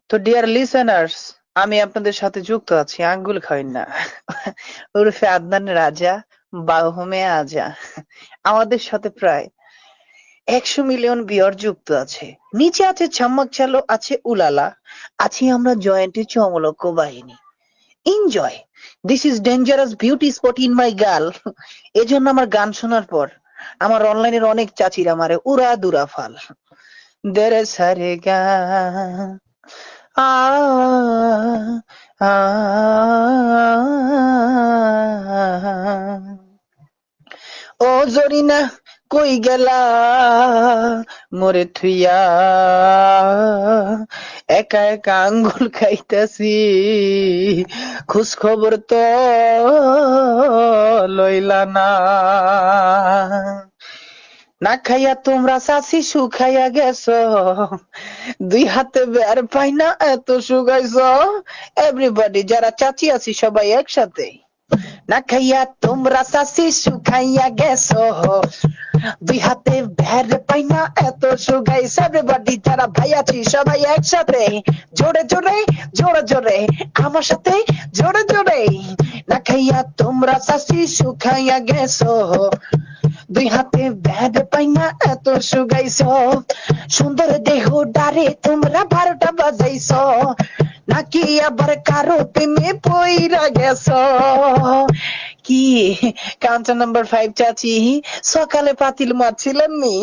তো dear listeners, আমি আপনাদের সাথে যুক্ত আছি আঙ্গুল খাইন না ওরফে আদনান রাজা বাহুমে আজা। আমাদের সাথে প্রায় 100 মিলিয়ন ভিউয়ার যুক্ত আছে। নিচে আছে ছাম্মাক চালো, আছে উলালা, আছি আমরা জয়েন্টে চমলক্ষ বাহিনী। Enjoy, this is dangerous beauty spot in my girl. এজন্য আমার গান শোনার পর আমার অনলাইনের অনেক চাচিরা মারে উড়া দুরা ফাল। দেরে সারে গা আ আ ও জরিনা কই গেলা মোরে থুইয়া, একা একা আঙ্গুল খাইতাছি, খোঁজ খবর তো লইলা না। না খাইয়া তোমরা চাষি শুকাইয়া গেছো, দুই হাতে বের পাই না এত শুকাইছো। এভরিবডি যারা চাচি আছি সবাই একসাথে। না খাইয়া তোমরা চাষি শুকাইয়া গেছো, দুই হাতে বের পাই না এত শুকাইছো। এভরিবডি যারা ভাই আছি সবাই একসাথে, জোরে জোরে জোরে জোরে আমার সাথে জোরে জোরে। না খাইয়া তোমরা চাষি শুকাইয়া গেছো, দুই হাতে ব্যাড পাই না এত শুকাইছো। সুন্দর দেহ ডারে তোমরা 12টা বাজাইছো, নাকি আবার কারো প্রেমে পইরা গেছো। কি কাঞ্চন নাম্বার 5 চাচি সকালে পাতিল মারছিলেন নি?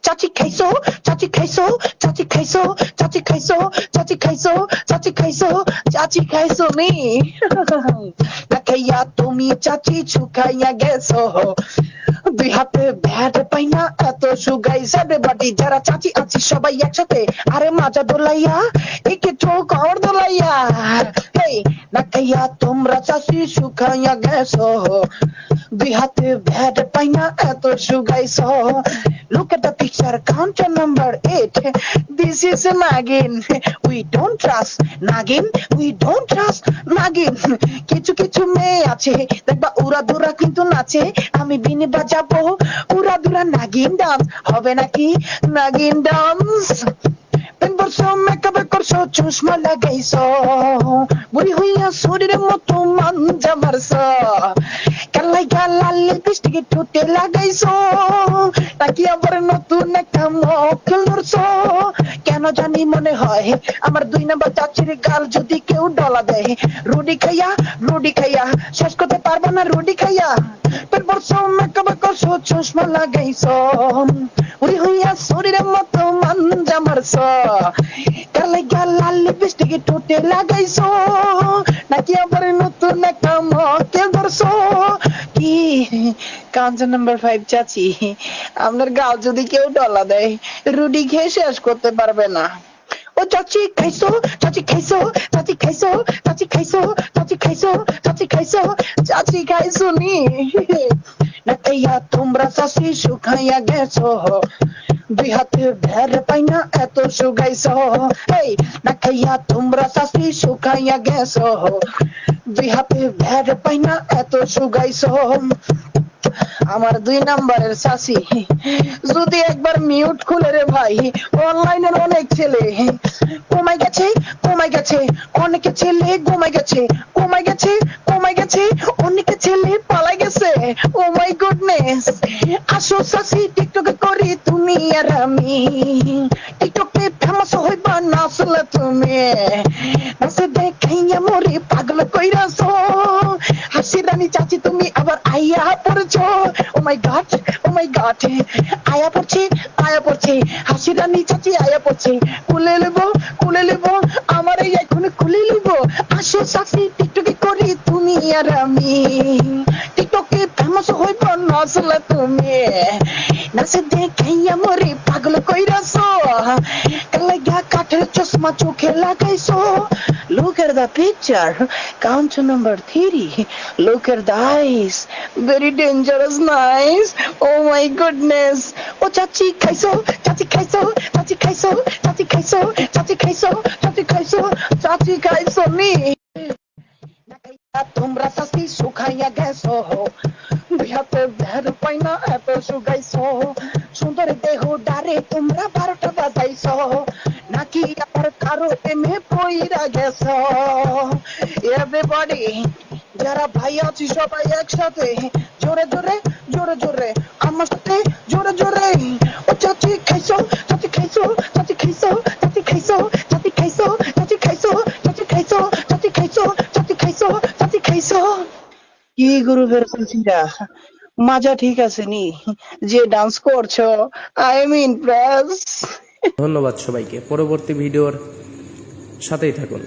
চাচি খাইছো, চাচি খাইছো, চাচি খাইছো, চাচি খাইছো, চাচি খাইছো, চাচি খাইছো, চাচি খাইছো নি? না খাইয়া তুমি চাচি শুকাইয়া গেছো, দুই হাতে ব্যাট পাই না এত শুকাইছে। এভরিবডি যারা চাচি আছি সবাই একসাথে, আরে মাজা দোলাইয়া একে ঠোক আর দোলাইয়া। হেই না খাইয়া তোমরা চাচি শুকাইয়া গেছো, দুই হাতে ব্যাট পাই না এত শুকাইছো। Look at the picture, counter number 8. This is a Nagin. We don't trust Nagin. We don't trust Nagin. কিছু কিছু মেয়ে আছে দেখবা উড়া দুরা কিন্তু নাচে, আমি বিনে বাজাবো উড়া দুরা নাগিন ডান্স হবে নাকি? নাগিন ডান্স প্রেম করছো, মেকআপ করছো, চশমা লাগাইছো, বুড়ি হইয়া শরীরের মতো মাঞ্জা মারছো, কালাই গালাল লিপস্টিক ঠোঁটে লাগাইছো, নাকি আবার নতুন একটা মক্কেল ধরছো। কেন জানি মনে হয় আমার 2 নাম্বার চাচির গাল যদি কেউ ডলা দেয়, রুডি খাইয়া শেষ করতে পারবো না রুডি খাইয়া। প্রেম করছো, মেকআপ করছো, চশমা লাগাইছো, বুড়ি হইয়া শরীরের মতো মাঞ্জা মারছো, কালাই গালাল লিপস্টিক ঠোঁটে লাগাইছো, নাকি আবার নতুন একটা মক্কেল ধরছো। কি কাঞ্চন নাম্বার 5 চাচি, আপনার গাল যদি কেউ ডলা দেয়, রুডি খেয়ে শেষ করতে পারবে না। ও চাচি খাইছো, চাচি খাইছো, চাচি খাইছো, চাচি খাইছো, চাচি খাইছো, চাচি খাইছো, চাচি খাইছো নি? না খাইয়া তোমরা চাচি শুকাইয়া গেছো, দুই হাতে ভের পাই না এত শুকাইছো। এই না খাইয়া তোমরা চাচি শুকাইয়া গেছো, দুই হাতে ভের পাই না এত শুকাইছো। আমার 2 নাম্বারের চাচি যদি একবার মিউট খুলে রে ভাই, অনলাইনের অনেক ছেলে কমাই গেছে, কমাই গেছে, অনেকে ছেলে ঘুমাই গেছে, কমাই গেছে, কমাই গেছে, অনেকে ছেলে পালাই গেছে। ও মাই গুডনেস, আসো চাচি টিকটকে করি তুমি আর আমি, টিকটকে ফেমাস হইবা নাচলে তুমি, নাচে দেখাইয়া মরি পাগল কইরাছো। হাসি রানী চাচি তুমি আবার আইয়া পড়েছো। ও মাই গড, ও মাই গড, আয়া পড়ছে, আয়া পড়ছে, হাসি রানী চাচি আয়া পড়ছে। কুলে নেবো আমার এই এখন কুলে নেবো। আসো চাচি টিকটকে করি তুমি আর আমি, টিকটকে ফেমাস হইব নাচলে তুমি, নাচে দেখাইয়া মরি পাগল কইরাছো, কালাইয়া কাঠের চশমা চোখে লাগাইছো। Look at the picture, count number 3. Look at the eyes, very dangerous nice. Oh my goodness. Oh চাচি খাইছো, চাচি খাইছো, চাচি খাইছো, চাচি খাইছো, চাচি খাইছো, চাচি খাইছো, চাচি খাইছো নি? তোমরা চাচি শুকাইয়া গেছো, দুই হাতে ভের পাই না এত শুকাইছো, সুন্দর দেহ ডারে তোমরা 12টা বাজাইছো, নাকি আবার কারো প্রেমে কইরা গেছো এভরিবডি যারা ভাই আছি সবাই একসাথে জোরে জোরে জোরে জোরে আমার সাথে জোরে জোরে ও চাচি খাইছো চাচি খাইছো চাচি খাইছো চাচি খাইছো চাচি খাইছো চাচি খাইছো চাচি খাইছো চাচি খাইছো চাচি খাইছো চাচি খাইছো কি গুরু ফেরছিরা মাজা ঠিক আছে নি যে ডান্স করছো আই এম ইমপ্রেস ধন্যবাদ সবাইকে। পরবর্তী ভিডিওর সাথেই থাকুন।